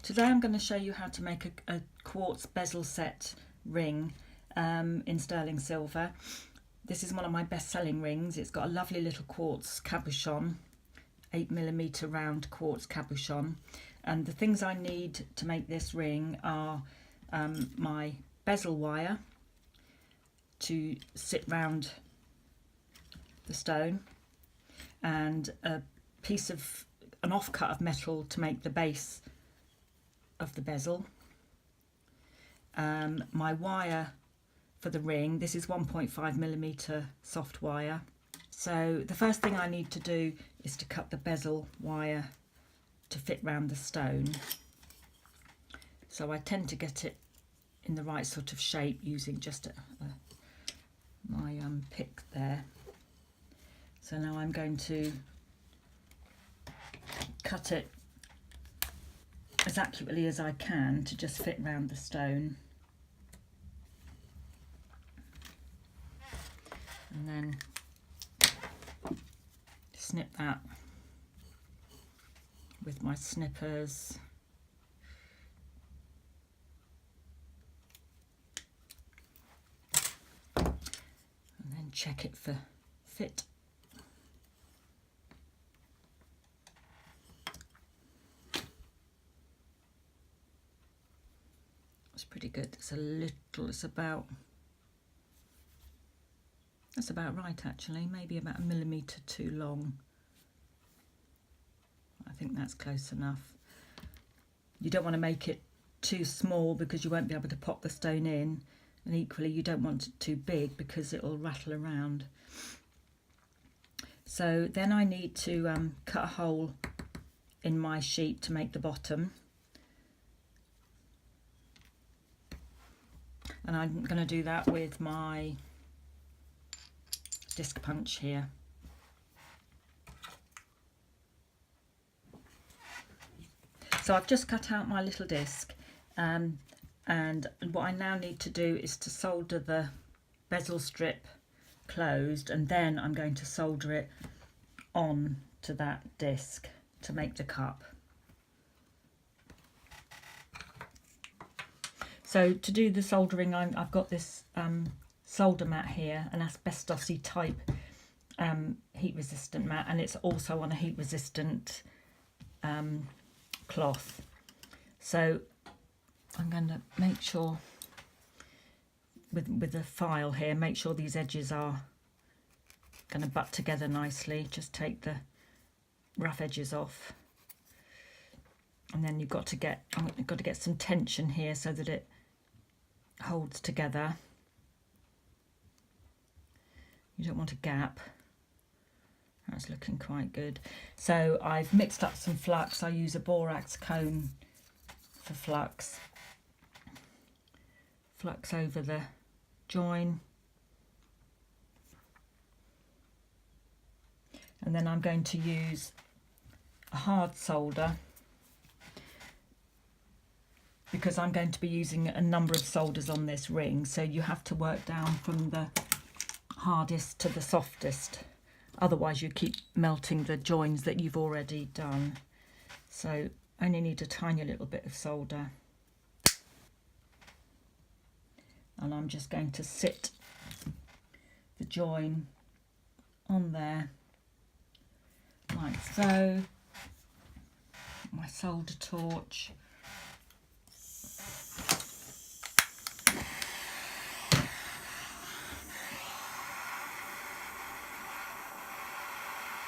Today I'm going to show you how to make a quartz bezel set ring in sterling silver. This is one of my best-selling rings. It's got a lovely little quartz cabochon, 8mm round quartz cabochon, and the things I need to make this ring are my bezel wire to sit round the stone, and an offcut of metal to make the base of the bezel. My wire for the ring, this is 1.5mm soft wire. So the first thing I need to do is to cut the bezel wire to fit round the stone. So I tend to get it in the right sort of shape using just my pick there. So now I'm going to cut it as accurately as I can to just fit round the stone, and then snip that with my snippers. And then check it for fit. It's pretty good. It's a little, that's about right actually, maybe about 1 millimetre too long. I think that's close enough. You don't want to make it too small because you won't be able to pop the stone in, and equally you don't want it too big because it'll rattle around. So then I need to cut a hole in my sheet to make the bottom, and I'm going to do that with my disc punch here. So I've just cut out my little disc, and what I now need to do is to solder the bezel strip closed, and then I'm going to solder it on to that disc to make the cup. So to do the soldering, I've got this solder mat here, an asbestos-y type heat resistant mat, and it's also on a heat resistant cloth. So I'm going to make sure with the file here, make sure these edges are going to butt together nicely. Just take the rough edges off, and then I've got to get some tension here so that it holds together. You don't want a gap. That's looking quite good. So I've mixed up some flux. I use a borax cone for flux. Flux over the join. And then I'm going to use a hard solder, because I'm going to be using a number of solders on this ring, so you have to work down from the hardest to the softest, otherwise you keep melting the joins that you've already done. So I only need a tiny little bit of solder, and I'm just going to sit the join on there like so. My solder torch.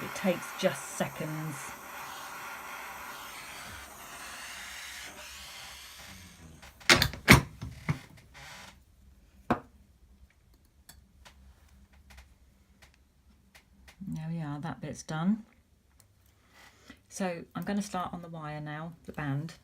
It takes just seconds. There we are, that bit's done. So I'm going to start on the wire now, the band.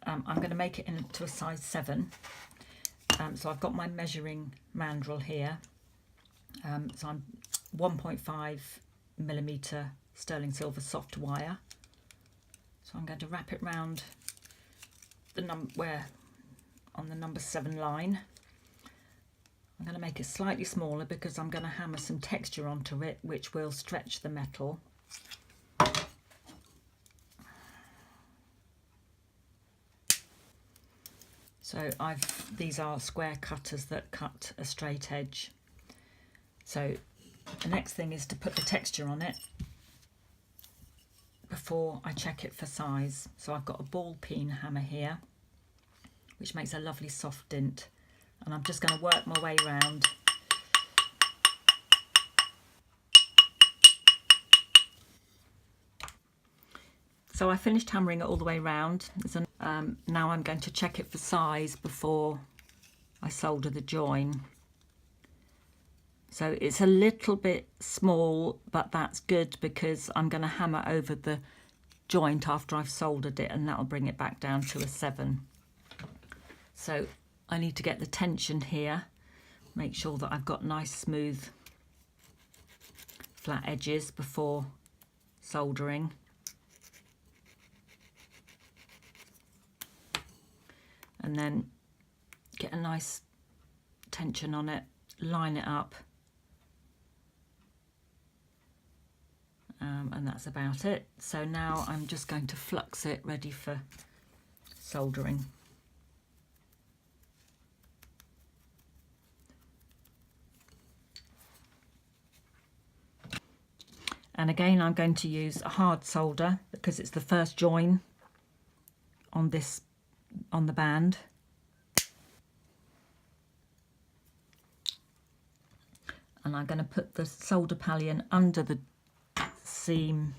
I'm going to make it into a size 7. So I've got my measuring mandrel here. So I'm 1.5mm sterling silver soft wire. So I'm going to wrap it round the on the number 7 line. I'm going to make it slightly smaller because I'm going to hammer some texture onto it, which will stretch the metal. So these are square cutters that cut a straight edge. So the next thing is to put the texture on it before I check it for size. So I've got a ball peen hammer here, which makes a lovely soft dint, and I'm just going to work my way round. So I finished hammering it all the way round. Now I'm going to check it for size before I solder the join. So it's a little bit small, but that's good because I'm going to hammer over the joint after I've soldered it, and that'll bring it back down to a 7. So I need to get the tension here, make sure that I've got nice smooth flat edges before soldering. And then get a nice tension on it, line it up, and that's about it. So now I'm just going to flux it ready for soldering. And again, I'm going to use a hard solder because it's the first join on the band. And I'm going to put the solder pallium under the seam.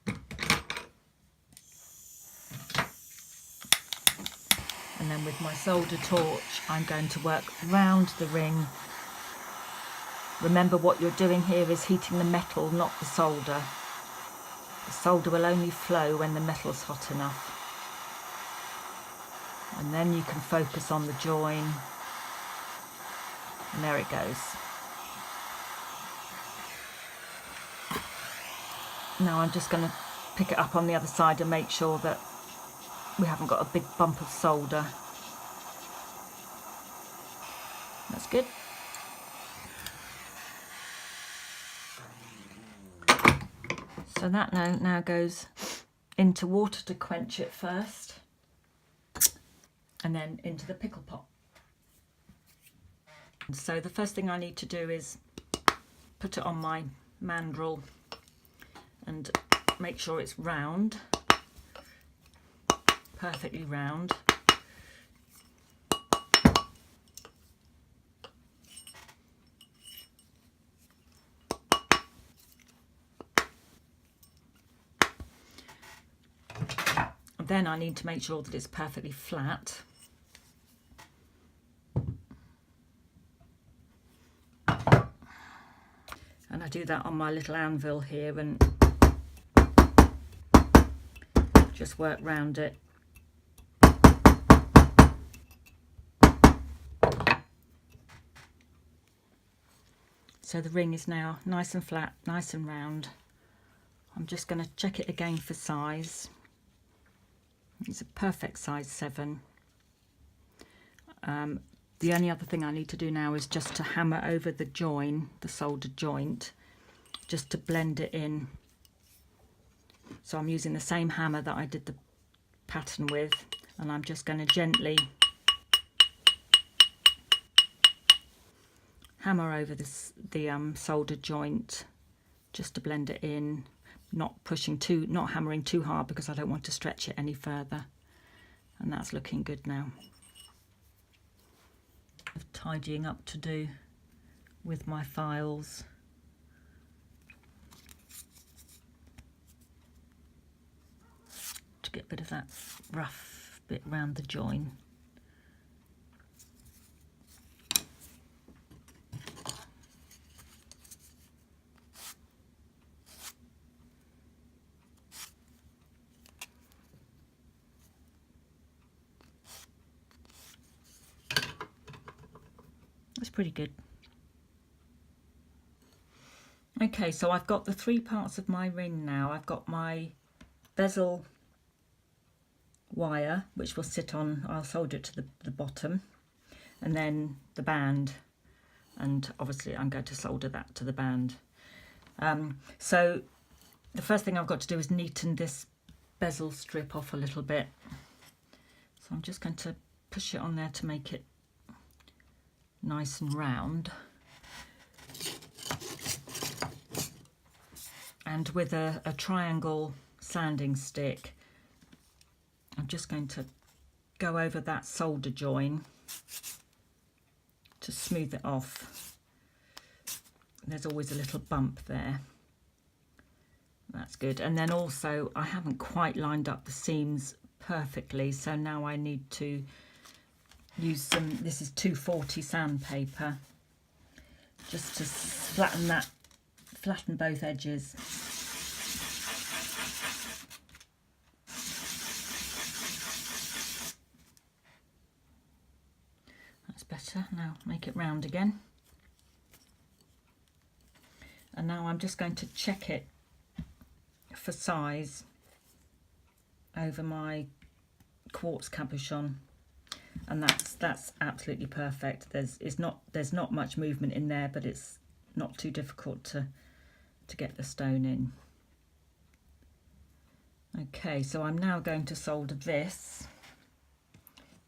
And then with my solder torch, I'm going to work round the ring. Remember, what you're doing here is heating the metal, not the solder. The solder will only flow when the metal's hot enough. And then you can focus on the join. And there it goes. Now I'm just going to pick it up on the other side and make sure that we haven't got a big bump of solder. That's good. So that now goes into water to quench it first, and then into the pickle pot. So the first thing I need to do is put it on my mandrel and make sure it's round, perfectly round. Then I need to make sure that it's perfectly flat. And I do that on my little anvil here and just work round it. So the ring is now nice and flat, nice and round. I'm just going to check it again for size. It's a perfect size 7. The only other thing I need to do now is just to hammer over the join, the soldered joint, just to blend it in. So I'm using the same hammer that I did the pattern with, and I'm just going to gently hammer over the soldered joint just to blend it in. Not hammering too hard because I don't want to stretch it any further. And that's looking good now. Tidying up to do with my files. To get a bit of that rough bit round the join. That's pretty good. Okay, so I've got the 3 parts of my ring now. I've got my bezel wire, which will sit on, I'll solder it to the bottom, and then the band, and obviously I'm going to solder that to the band. So the first thing I've got to do is neaten this bezel strip off a little bit. So I'm just going to push it on there to make it nice and round. And with a triangle sanding stick, I'm just going to go over that solder join to smooth it off. There's always a little bump there. That's good. And then also I haven't quite lined up the seams perfectly, so now I need to use some, this is 240 sandpaper, just to flatten both edges. That's better. Now make it round again. And now I'm just going to check it for size over my quartz cabochon, and that's absolutely perfect. There's not much movement in there, but it's not too difficult to get the stone in. Okay, so I'm now going to solder this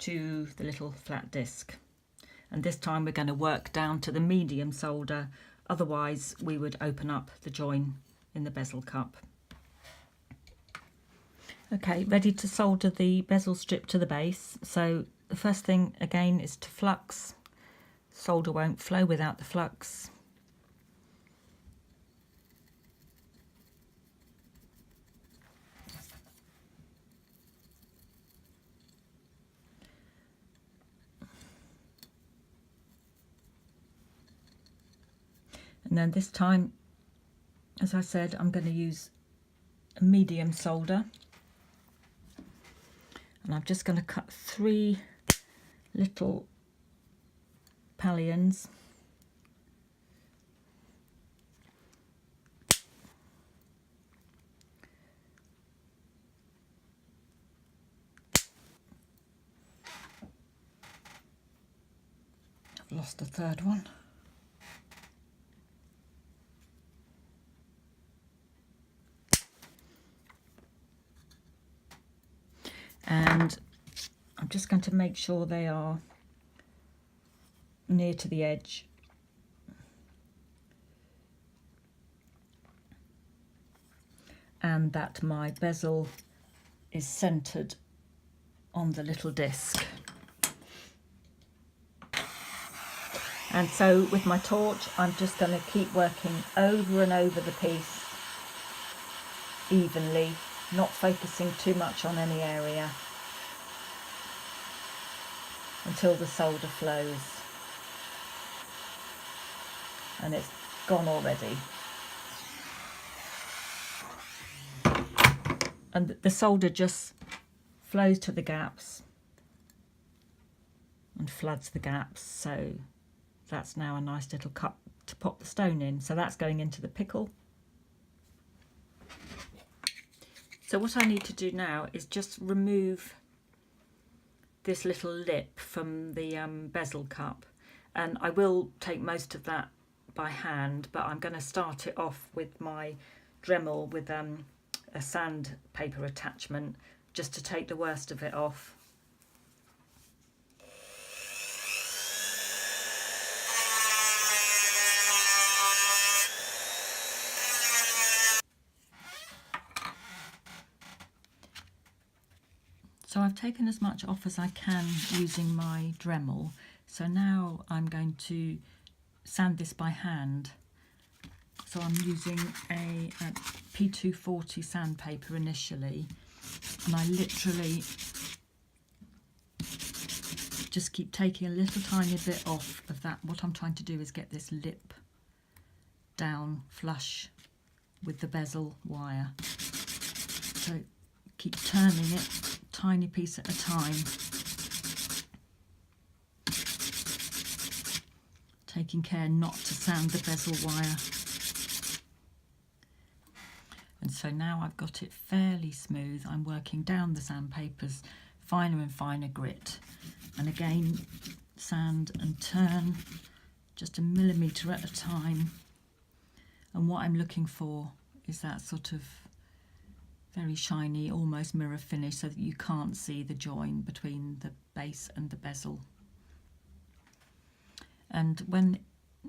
to the little flat disc, and this time we're going to work down to the medium solder, otherwise we would open up the join in the bezel cup. Okay, ready to solder the bezel strip to the base. So the first thing again is to flux. Solder won't flow without the flux. And then this time, as I said, I'm going to use a medium solder. And I'm just going to cut 3 little pallions. I've lost the third one. And I'm just going to make sure they are near to the edge. And that my bezel is centered on the little disc. And so with my torch, I'm just going to keep working over and over the piece evenly, not focusing too much on any area, until the solder flows. And it's gone already. And the solder just flows to the gaps and floods the gaps, so that's now a nice little cup to pop the stone in. So that's going into the pickle. So what I need to do now is just remove this little lip from the bezel cup, and I will take most of that by hand, but I'm going to start it off with my Dremel with a sandpaper attachment, just to take the worst of it off. So I've taken as much off as I can using my Dremel. So now I'm going to sand this by hand. So I'm using a P240 sandpaper initially, and I literally just keep taking a little tiny bit off of that. What I'm trying to do is get this lip down flush with the bezel wire. So keep turning it, tiny piece at a time, taking care not to sand the bezel wire. And so now I've got it fairly smooth. I'm working down the sandpaper's finer and finer grit, and again sand and turn just a millimetre at a time. And what I'm looking for is that sort of very shiny, almost mirror finish, so that you can't see the join between the base and the bezel. And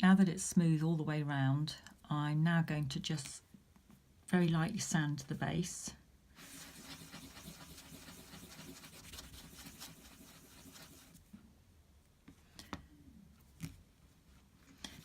now that it's smooth all the way round, I'm now going to just very lightly sand the base.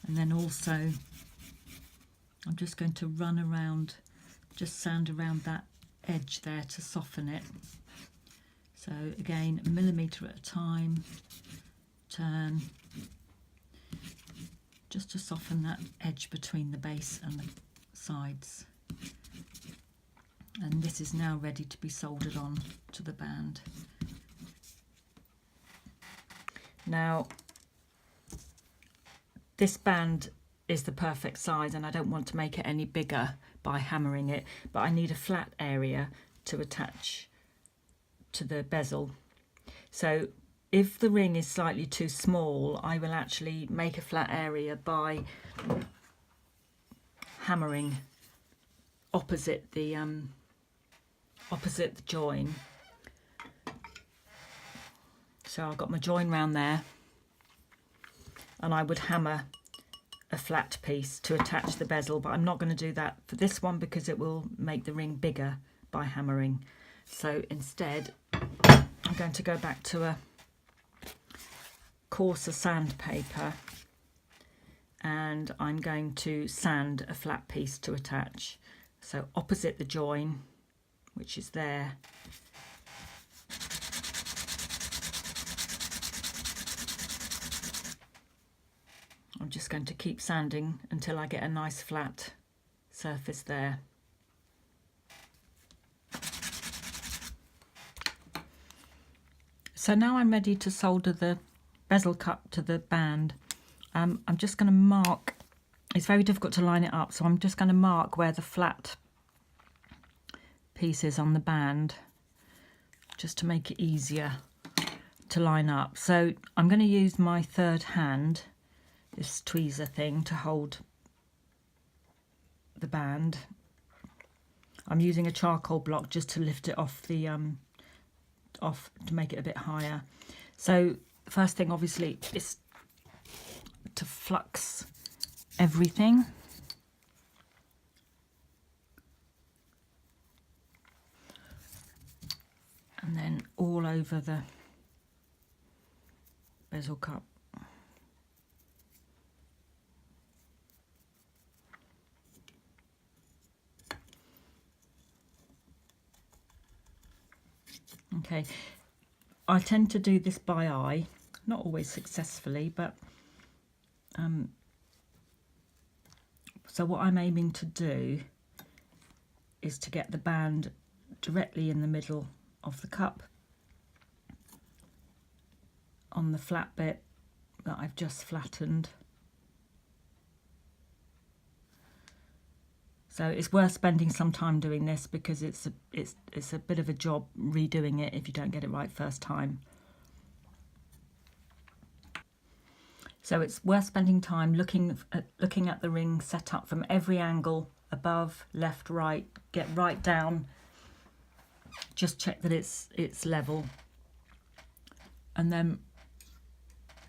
And then also I'm just going to run around, just sand around that edge there to soften it. So again, a millimetre at a time, turn, just to soften that edge between the base and the sides. And this is now ready to be soldered on to the band. Now, this band is the perfect size, and I don't want to make it any bigger by hammering it, but I need a flat area to attach to the bezel. So if the ring is slightly too small, I will actually make a flat area by hammering opposite the join. So I've got my join round there, and I would hammer a flat piece to attach the bezel, but I'm not going to do that for this one because it will make the ring bigger by hammering. So instead I'm going to go back to a coarser sandpaper, and I'm going to sand a flat piece to attach. So opposite the join, which is there, I'm just going to keep sanding until I get a nice flat surface there. So now I'm ready to solder the bezel cup to the band. I'm just going to mark, it's very difficult to line it up, so I'm just going to mark where the flat piece is on the band, just to make it easier to line up. So I'm going to use my third hand, this tweezer thing, to hold the band. I'm using a charcoal block just to lift it off the to make it a bit higher. So the first thing obviously is to flux everything. And then all over the bezel cup. Okay, I tend to do this by eye, not always successfully, but so what I'm aiming to do is to get the band directly in the middle of the cup on the flat bit that I've just flattened. So it's worth spending some time doing this because it's a bit of a job redoing it if you don't get it right first time. So it's worth spending time looking at the ring set up from every angle, above, left, right, get right down, just check that it's level, and then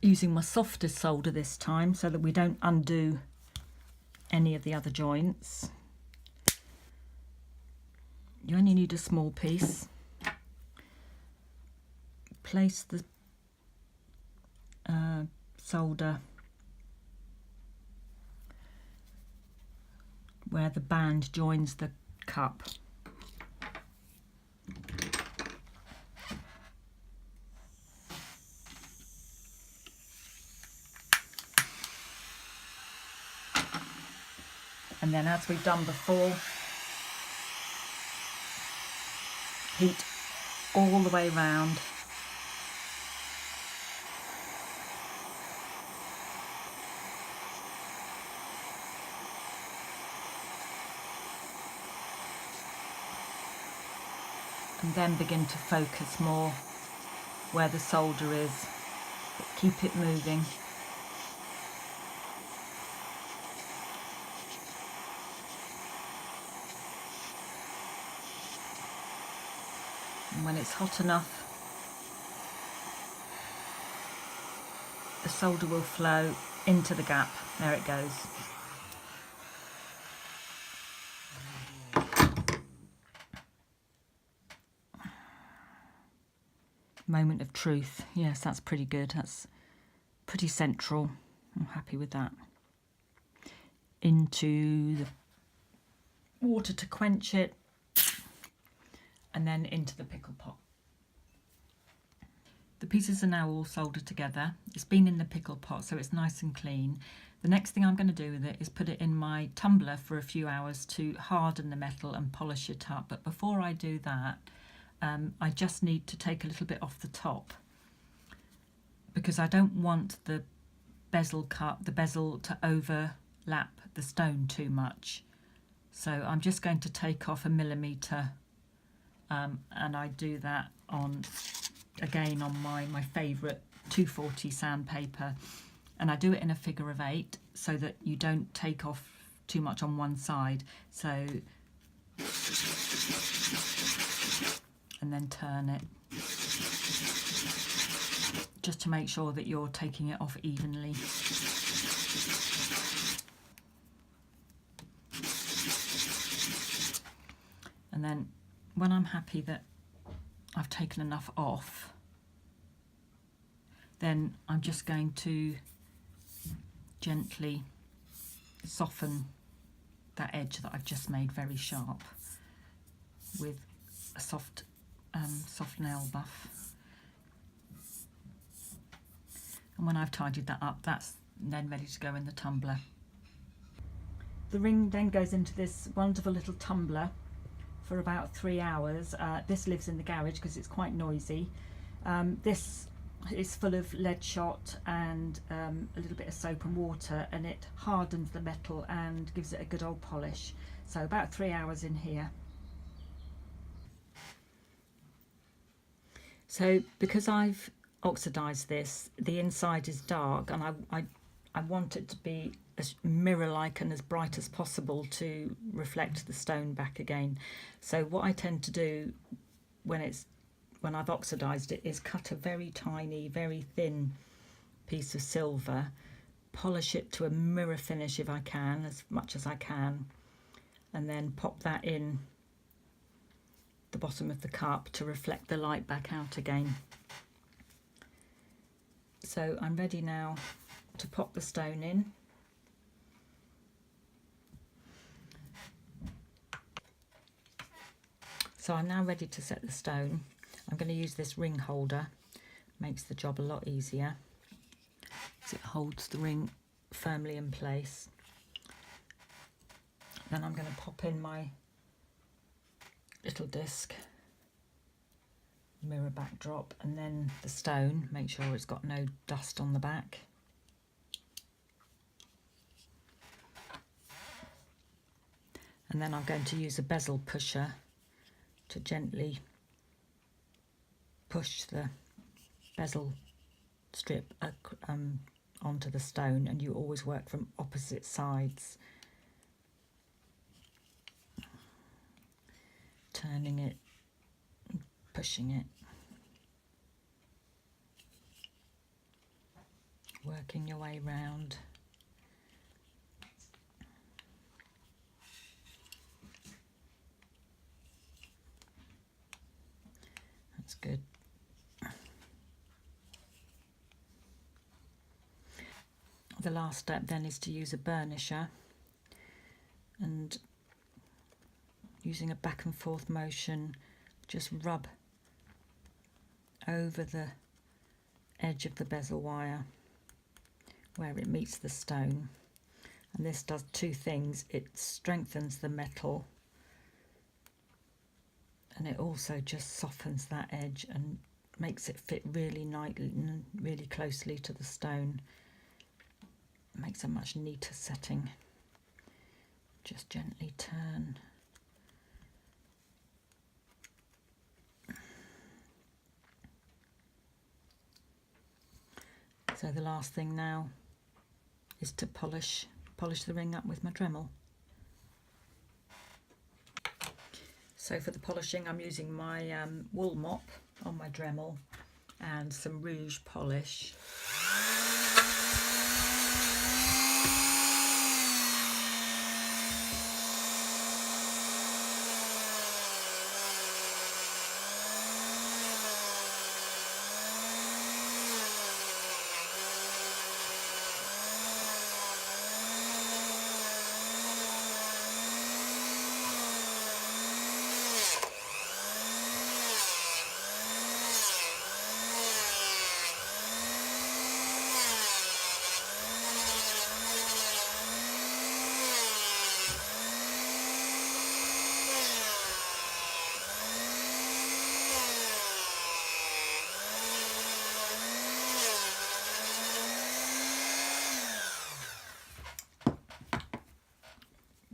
using my softest solder this time so that we don't undo any of the other joints. You only need a small piece. Place the solder where the band joins the cup. And then, as we've done before, heat all the way round. And then begin to focus more where the solder is, but keep it moving. And when it's hot enough, the solder will flow into the gap. There it goes. Moment of truth. Yes, that's pretty good. That's pretty central. I'm happy with that. Into the water to quench it, and then into the pickle pot. The pieces are now all soldered together. It's been in the pickle pot, so it's nice and clean. The next thing I'm going to do with it is put it in my tumbler for a few hours to harden the metal and polish it up. But before I do that, I just need to take a little bit off the top, because I don't want the bezel to overlap the stone too much. So I'm just going to take off 1 millimetre, and I do that on my favourite 240 sandpaper, and I do it in a figure of 8 so that you don't take off too much on one side. So, and then turn it just to make sure that you're taking it off evenly. And then when I'm happy that I've taken enough off, then I'm just going to gently soften that edge that I've just made very sharp with a soft nail buff. And when I've tidied that up, that's then ready to go in the tumbler. The ring then goes into this wonderful little tumbler for about 3 hours. This lives in the garage because it's quite noisy. This is full of lead shot and a little bit of soap and water, and it hardens the metal and gives it a good old polish. So about 3 hours in here. So because I've oxidized this, the inside is dark, and I want it to be as mirror-like and as bright as possible to reflect the stone back again. So what I tend to do when I've oxidized it is cut a very tiny, very thin piece of silver, polish it to a mirror finish if I can, as much as I can, and then pop that in the bottom of the cup to reflect the light back out again. So I'm ready now to pop the stone in. So I'm now ready to set the stone. I'm going to use this ring holder. Makes the job a lot easier, as it holds the ring firmly in place. Then I'm going to pop in my little disc, mirror backdrop, and then the stone. Make sure it's got no dust on the back. And then I'm going to use a bezel pusher to gently push the bezel strip onto the stone, and you always work from opposite sides, turning it, pushing it, working your way round. That's good. The last step then is to use a burnisher, and using a back and forth motion, just rub over the edge of the bezel wire where it meets the stone. And this does two things: it strengthens the metal, and it also just softens that edge and makes it fit really nicely and really closely to the stone. It makes a much neater setting. Just gently turn. So the last thing now is to polish the ring up with my Dremel. So for the polishing, I'm using my wool mop on my Dremel and some rouge polish.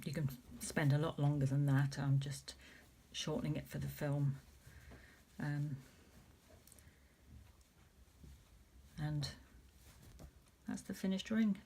You can spend a lot longer than that. I'm just shortening it for the film. And that's the finished ring.